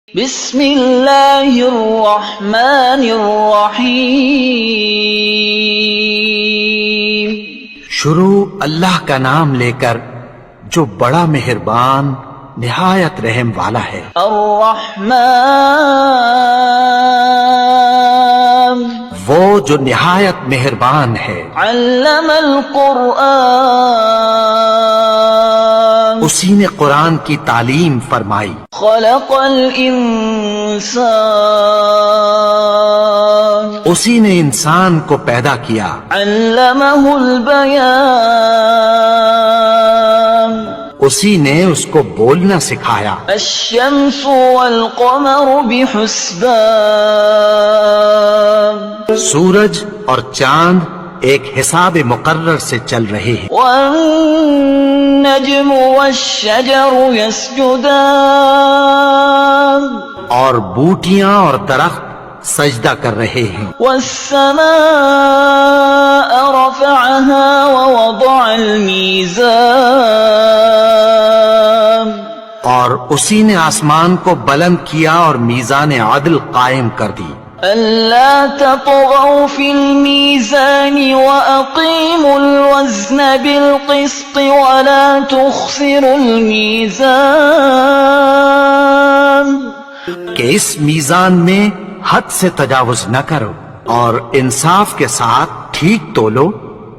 بسم اللہ الرحمن الرحیم۔ شروع اللہ کا نام لے کر جو بڑا مہربان نہایت رحم والا ہے۔ الرحمن وہ جو نہایت مہربان ہے۔ علم القرآن اسی نے قرآن کی تعلیم فرمائی۔ خلق الانسان اسی نے انسان کو پیدا کیا۔ علمہ البیان اسی نے اس کو بولنا سکھایا۔ الشمس والقمر بحسبان سورج اور چاند ایک حساب مقرر سے چل رہے ہیں۔ والنجم والشجر يسجدان اور بوٹیاں اور درخت سجدہ کر رہے ہیں۔ والسماء رفعها ووضع الميزان اور اسی نے آسمان کو بلند کیا اور میزان عدل قائم کر دی۔ ألا تطغوا في الميزان وأقيموا الوزن بالقسط ولا تخسروا الميزان کہ اس میزان میں حد سے تجاوز نہ کرو اور انصاف کے ساتھ ٹھیک تولو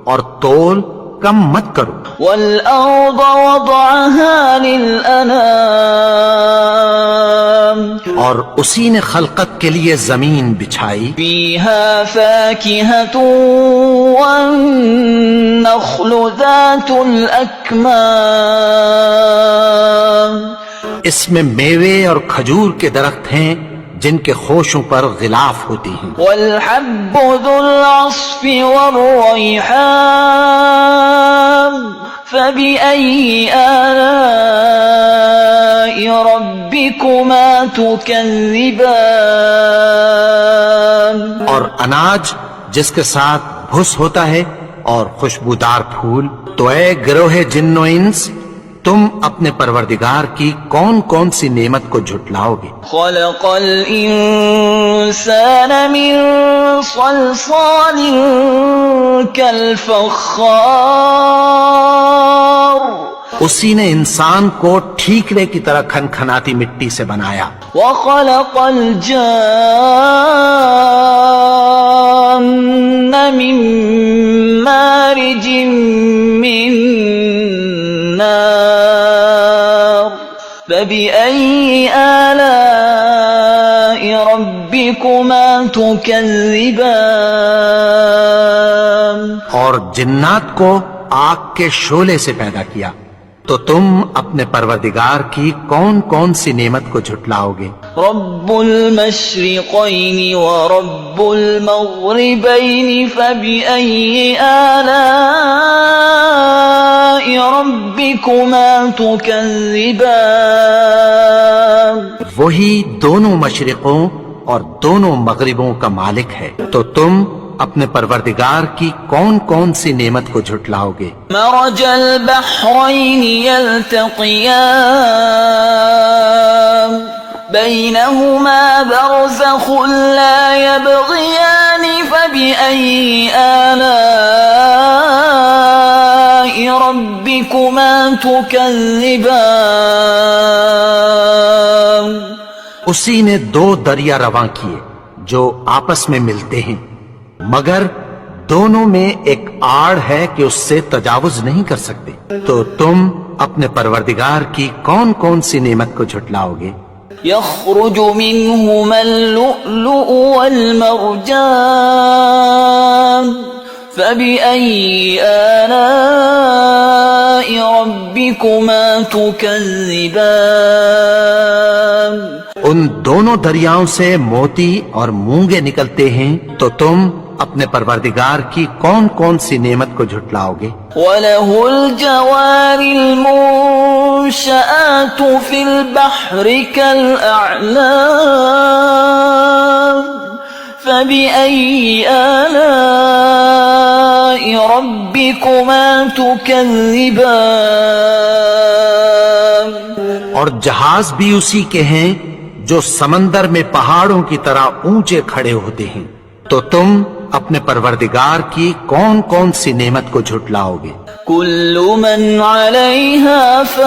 اور تول کم مت کرو۔ والأرض وضعها للأنام اور اسی نے خلقت کے لیے زمین بچھائی۔ فيها فاكهة والنخل ذات الأكمام اس میں میوے اور کھجور کے درخت ہیں جن کے خوشوں پر غلاف ہوتی ہیں۔ والحب ذو العصف والريحان فبأي آلاء ربكما تكذبان اور اناج جس کے ساتھ بھس ہوتا ہے اور خوشبودار پھول، تو اے گروہ جن و انس، تم اپنے پروردگار کی کون کون سی نعمت کو جھٹلاؤ گے؟ خلق الإنسان من صلصال كالفخار اسی نے انسان کو ٹھیکرے کی طرح کھنکھناتی مٹی سے بنایا۔ وخلق الجان من مارج من نار فبأي آلاء ربكما تكذبان اور جنات کو آگ کے شعلے سے پیدا کیا، تو تم اپنے پروردگار کی کون کون سی نعمت کو جھٹلاؤ گے؟ رب المشرقين ورب المغربين فبأي آلاء ربكما تكذبان وہی دونوں مشرقوں اور دونوں مغربوں کا مالک ہے، تو تم اپنے پروردگار کی کون کون سی نعمت کو جھٹلاؤ گے؟ مرج البحرين يلتقيان بينهما برزخ لا يبغيان فبأي آلاء ربكما تكذبان اسی نے دو دریا رواں کیے جو آپس میں ملتے ہیں، مگر دونوں میں ایک آڑ ہے کہ اس سے تجاوز نہیں کر سکتے، تو تم اپنے پروردگار کی کون کون سی نعمت کو جھٹلاؤ گے؟ يخرج منهما اللؤلؤ والمرجان فبأي آلاء ربكما تكذبان ان دونوں دریاؤں سے موتی اور مونگے نکلتے ہیں، تو تم اپنے پروردگار کی کون کون سی نعمت کو جھٹلاؤ گے؟ وَلَهُ الْجَوَارِ الْمُنشَآتُ فِي الْبَحْرِ كَالْأَعْلَامِ فَبِأَيِّ آلَاءِ رَبِّكُمَا تُكَذِّبَانِ اور جہاز بھی اسی کے ہیں جو سمندر میں پہاڑوں کی طرح اونچے کھڑے ہوتے ہیں، تو تم اپنے پروردگار کی کون کون سی نعمت کو جھٹلاؤ گے؟ كل من عليها فان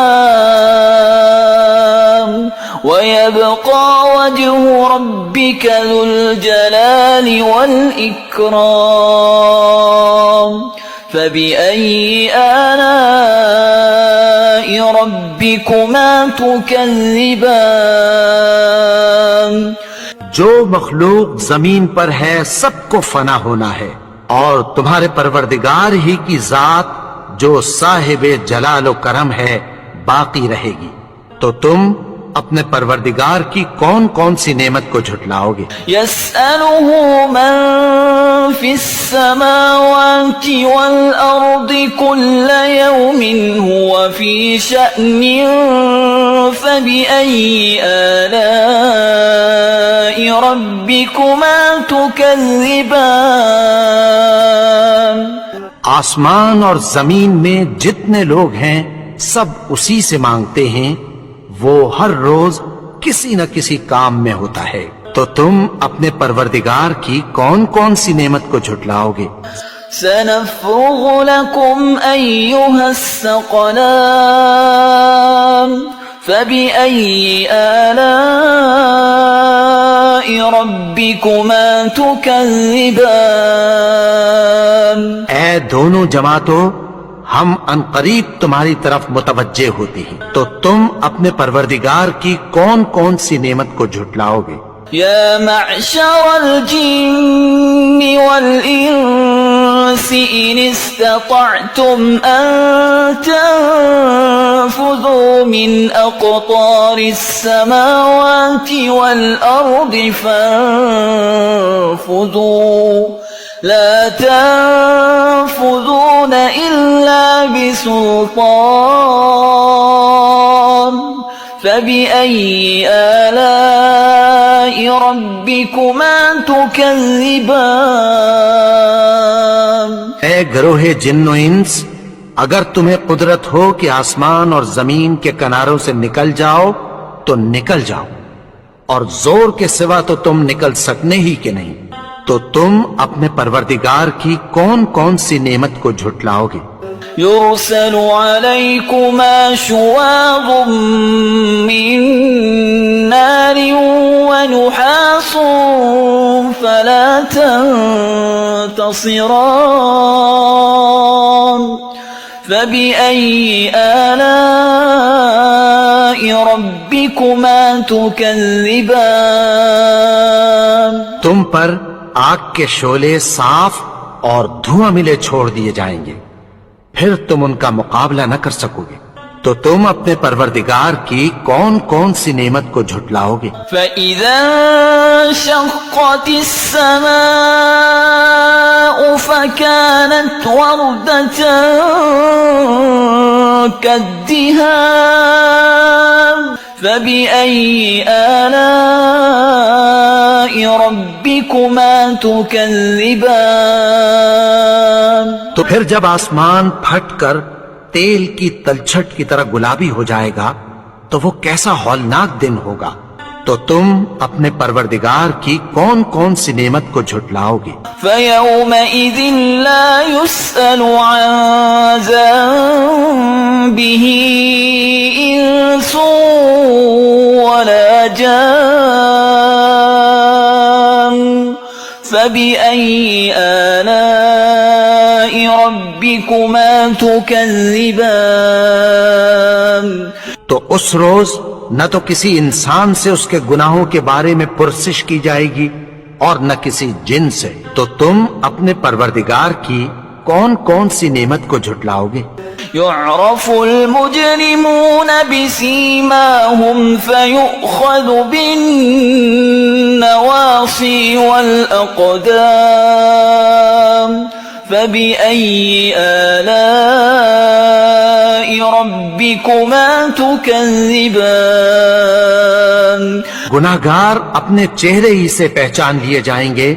ويبقى وجه ربك ذو الجلال والإكرام فبأي آلاء ربكما تكذبان؟ جو مخلوق زمین پر ہے سب کو فنا ہونا ہے، اور تمہارے پروردگار ہی کی ذات جو صاحب جلال و کرم ہے باقی رہے گی، تو تم اپنے پروردگار کی کون کون سی نعمت کو جھٹلاؤ گے؟ يسأله من في السماوات والأرض كل يوم هو في شأن فبأي آلاء ربكما تكذبان؟ آسمان اور زمین میں جتنے لوگ ہیں سب اسی سے مانگتے ہیں، وہ ہر روز کسی نہ کسی کام میں ہوتا ہے، تو تم اپنے پروردگار کی کون کون سی نعمت کو جھٹلاؤ گے؟ سنفرغ لكم أيها الثقلان فبأي آلاء ربكما تكذبان؟ اے دونوں جماعتوں، ہم عنقریب تمہاری طرف متوجہ ہوتے ہیں، تو تم اپنے پروردگار کی کون کون سی نعمت کو جھٹلاؤ گے؟ يا معشر الجن والإنس إن استطعتم أن تنفذوا من أقطار السماوات والأرض فانفذوا لا تنفذون إلا بسلطان فبأي آلاء ربكما تكذبان؟ اے گروہ جن و انس، اگر تمہیں قدرت ہو کہ آسمان اور زمین کے کناروں سے نکل جاؤ تو نکل جاؤ، اور زور کے سوا تو تم نکل سکنے ہی کہ نہیں، تو تم اپنے پروردگار کی کون کون سی نعمت کو جھٹلاؤ گے؟ يرسل عليكما شواظ من نار ونحاس فلا تنتصران فبأي آلاء ربكما تكذبان؟ تم پر آگ کے شعلے صاف اور دھواں ملے چھوڑ دیے جائیں گے، پھر تم ان کا مقابلہ نہ کر سکو گے، تو تم اپنے پروردگار کی کون کون سی نعمت کو جھٹلاؤ گے؟ فَإِذَا انشَقَّتِ السَّمَاءُ فَكَانَتْ وَرْدَةً كَالدِّهَانِ فَبِأَيِّ آلَاءِ رَبِّكُمَا تُكَذِّبَانِ؟ تو پھر جب آسمان پھٹ کر تیل کی تلچھٹ کی طرح گلابی ہو جائے گا تو وہ کیسا ہولناک دن ہوگا، تو تم اپنے پروردگار کی کون کون سی نعمت کو جھٹلاؤ گے؟ فَيَوْمَئِذٍ لَا يُسْأَلُ عَنْ ذَنبِهِ إِنسٌ وَلَا جَانٌ فَبِأَيِّ آلَاءِ رَبِّكُمَا تُكَذِّبَانِ؟ تو اس روز نہ تو کسی انسان سے اس کے گناہوں کے بارے میں پرسش کی جائے گی اور نہ کسی جن سے، تو تم اپنے پروردگار کی کون کون سی نعمت کو جھٹلاؤ گے؟ يعرف المجرمون بسيماهم فيؤخذ بالنواصي والأقدام فبأي آلاء ربكما تكذبان؟ گناہگار اپنے چہرے ہی سے پہچان لیے جائیں گے،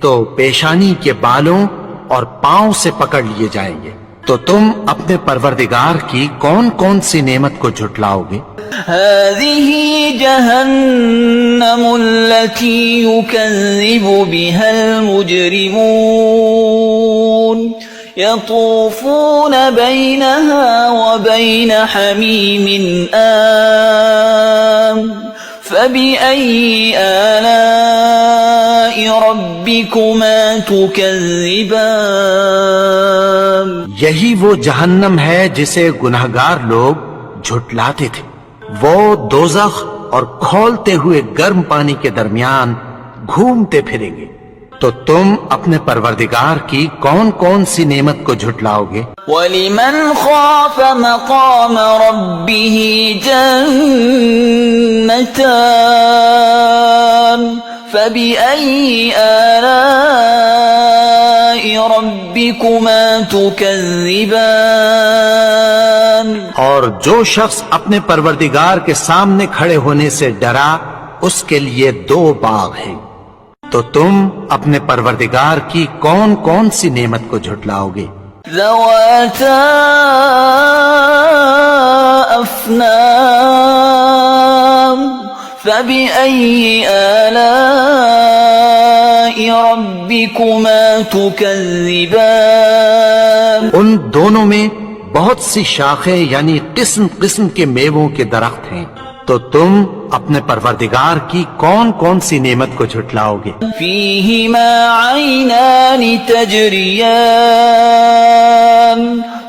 تو پیشانی کے بالوں اور پاؤں سے پکڑ لیے جائیں گے، تو تم اپنے پروردگار کی کون کون سی نعمت کو جھٹلاؤ گے؟ هذه جهنم التي يكذب بها المجرمون يطوفون بينها وبين حميم آن فبأي آلاء ربكما تكذبان یہی وہ جہنم ہے جسے گنہگار لوگ جھٹلاتے تھے. وہ دوزخ اور کھولتے ہوئے گرم پانی کے درمیان گھومتے پھریں گے. تو تم اپنے پروردگار کی کون کون سی نعمت کو جھٹلاؤ گے؟ وَلِمَنْ خَافَ مَقَامَ رَبِّهِ جَنَّتَانِ فَبِأَيِّ آلَاءِ رَبِّكُمَا تُكَذِّبَانِ اور جو شخص اپنے پروردگار کے سامنے کھڑے ہونے سے ڈرا اس کے لیے 2 باغ ہیں. تو تم اپنے پروردگار کی کون کون سی نعمت کو جھٹلاؤ گے؟ ذواتا افنان فبأي آلاء ربكما تكذبان ان دونوں میں بہت سی شاخیں یعنی قسم قسم کے میووں کے درخت ہیں. تو تم اپنے پروردگار کی کون کون سی نعمت کو جھٹلاؤ گے؟ فیہما عینان تجریان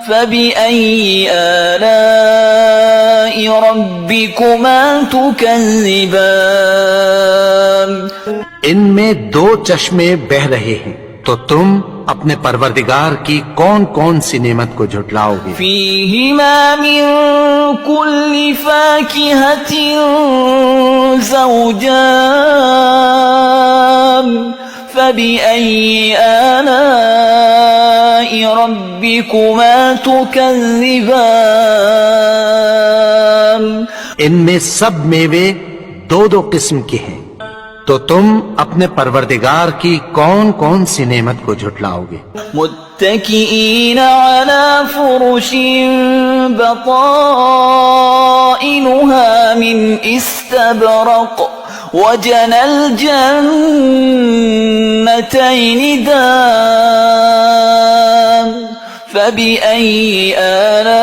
فبأي آلاء ربكما تكذبان ان میں 2 چشمے بہ رہے ہیں. تو تم اپنے پروردگار کی کون کون سی نعمت کو جھٹلاؤ گے؟ فیہما من کل فاکہۃ زوجان فبأي آلاء ربكما تكذبان ان میں سب میوے 2 قسم کے ہیں. تو تم اپنے پروردگار کی کون کون سی نعمت کو جھٹلاؤ گے؟ متکئین علی فرش بطائنها من استبرق وجنى الجنتين دان فبأي آلاء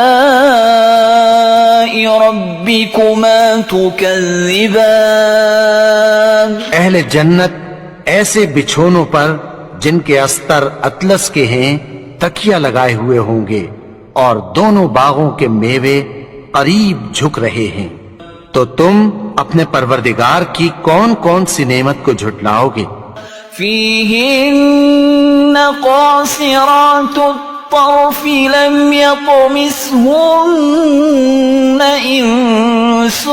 ربكما تكذبان اہل جنت ایسے بچھونوں پر جن کے استر اطلس کے ہیں تکیہ لگائے ہوئے ہوں گے اور دونوں باغوں کے میوے قریب جھک رہے ہیں. تو تم اپنے پروردگار کی کون کون سی نعمت کو جھٹلاؤ گے؟ فیہن قاصرات الطرف لم يطمثهن انس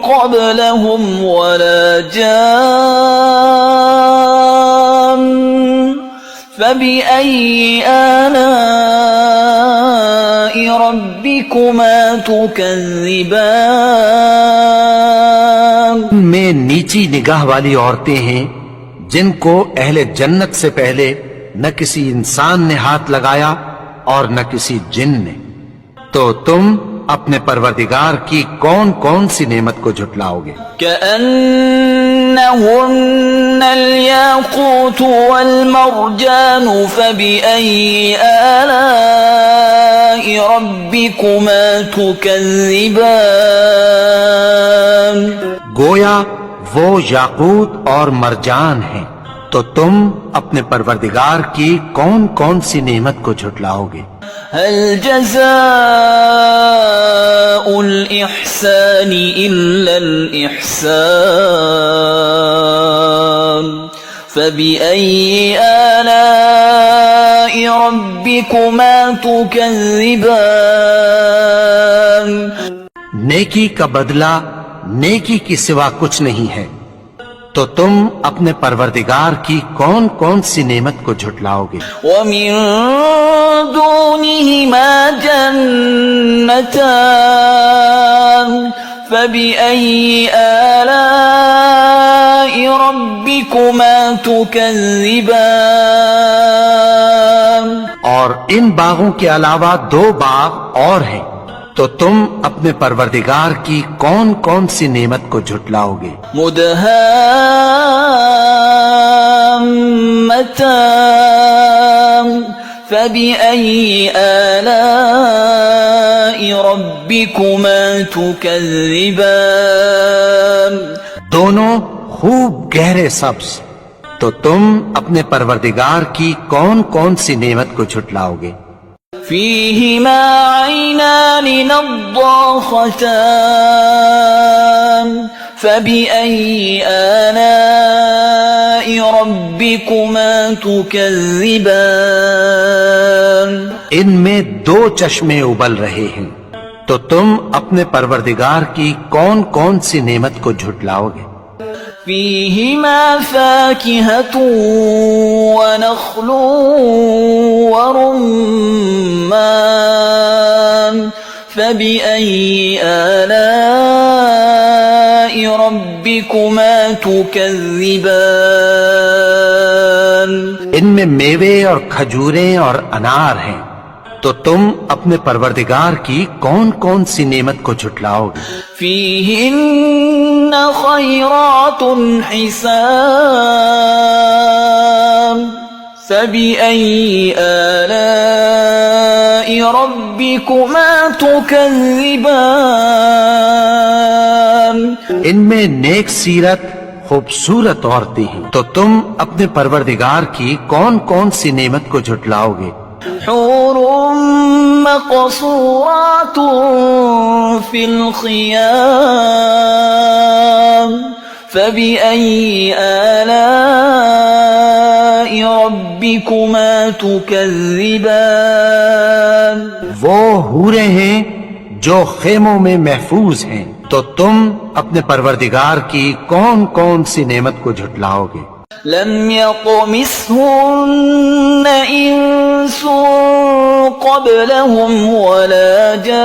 قبلهم ولا جان فبأي آلاء ربكما تكذبان میں نیچی نگاہ والی عورتیں ہیں جن کو اہل جنت سے پہلے نہ کسی انسان نے ہاتھ لگایا اور نہ کسی جن نے. تو تم اپنے پروردگار کی کون کون سی نعمت کو جھٹلاؤ گے؟ كأنهن الياقوت والمرجان فبأي آلاء ربكما تكذبان گویا وہ یاقوت اور مرجان ہیں. تو تم اپنے پروردگار کی کون کون سی نعمت کو جھٹلاؤ گے؟ هل جزاء الإحسان إلا الإحسان فبأي آلاء ربكما تكذبان نیکی کا بدلہ نیکی کی سوا کچھ نہیں ہے. تو تم اپنے پروردگار کی کون کون سی نعمت کو جھٹلاؤ گے؟ وَمِن دُونِهِمَا جَنَّتَانِ فَبِأَيِّ آلَاءِ رَبِّكُمَا تُكَذِّبَانِ اور ان باغوں کے علاوہ 2 باغ اور ہیں. تو تم اپنے پروردگار کی کون کون سی نعمت کو جھٹلاؤ گے؟ مدهامتان فبأي آلاء ربكما تكذبان دونوں خوب گہرے سبز، تو تم اپنے پروردگار کی کون کون سی نعمت کو جھٹلاؤ گے؟ فيهما عينان نضاختان فبأي آلاء ربكما تكذبان ان میں دو چشمے ابل رہے ہیں، تو تم اپنے پروردگار کی کون کون سی نعمت کو جھٹلاؤ گے؟ فيهما فاكهة ونخل ورمان فبأي آلاء ربكما تكذبان ان میں میوے اور کھجوریں اور انار ہیں، تو تم اپنے پروردگار کی کون کون سی نعمت کو جھٹلاؤ گے؟ فيهن خيرات حسان فبأي آلاء ربكما تكذبان ان میں نیک سیرت خوبصورت عورتیں ہیں، تو تم اپنے پروردگار کی کون کون سی نعمت کو جھٹلاؤ گے؟ حور مقصورات في الخيام فبأي آلاء ربكما تكذبان وہ حوریں ہیں جو خیموں میں محفوظ ہیں، تو تم اپنے پروردگار کی کون کون سی نعمت کو جھٹلاؤ گے؟ لم يطمثهن إنس قبلهم ولا جان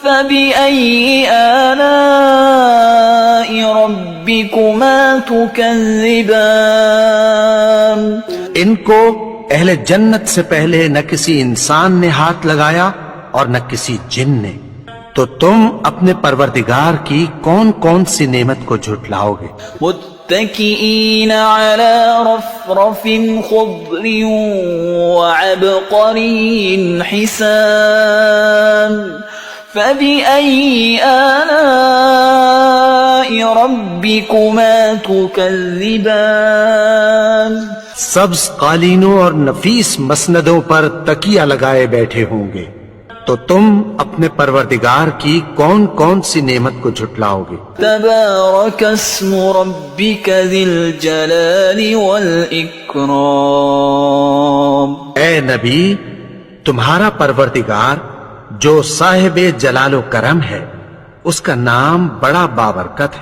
فبأي آلاء ربكما تكذبان ان کو اہل جنت سے پہلے نہ کسی انسان نے ہاتھ لگایا اور نہ کسی جن نے، تو تم اپنے پروردگار کی کون کون سی نعمت کو جھٹلاؤ گے؟ متكئين على رفرف خضر وعبقري حسان فبأي آلاء ربكما تكذبان سبز قالینوں اور نفیس مسندوں پر تکیہ لگائے بیٹھے ہوں گے، تو تم اپنے پروردگار کی کون کون سی نعمت کو جھٹلاؤ گے؟ تبارك اسم ربك ذي الجلال والإكرام اے نبی، تمہارا پروردگار جو صاحب جلال و کرم ہے، اس کا نام بڑا بابرکت ہے۔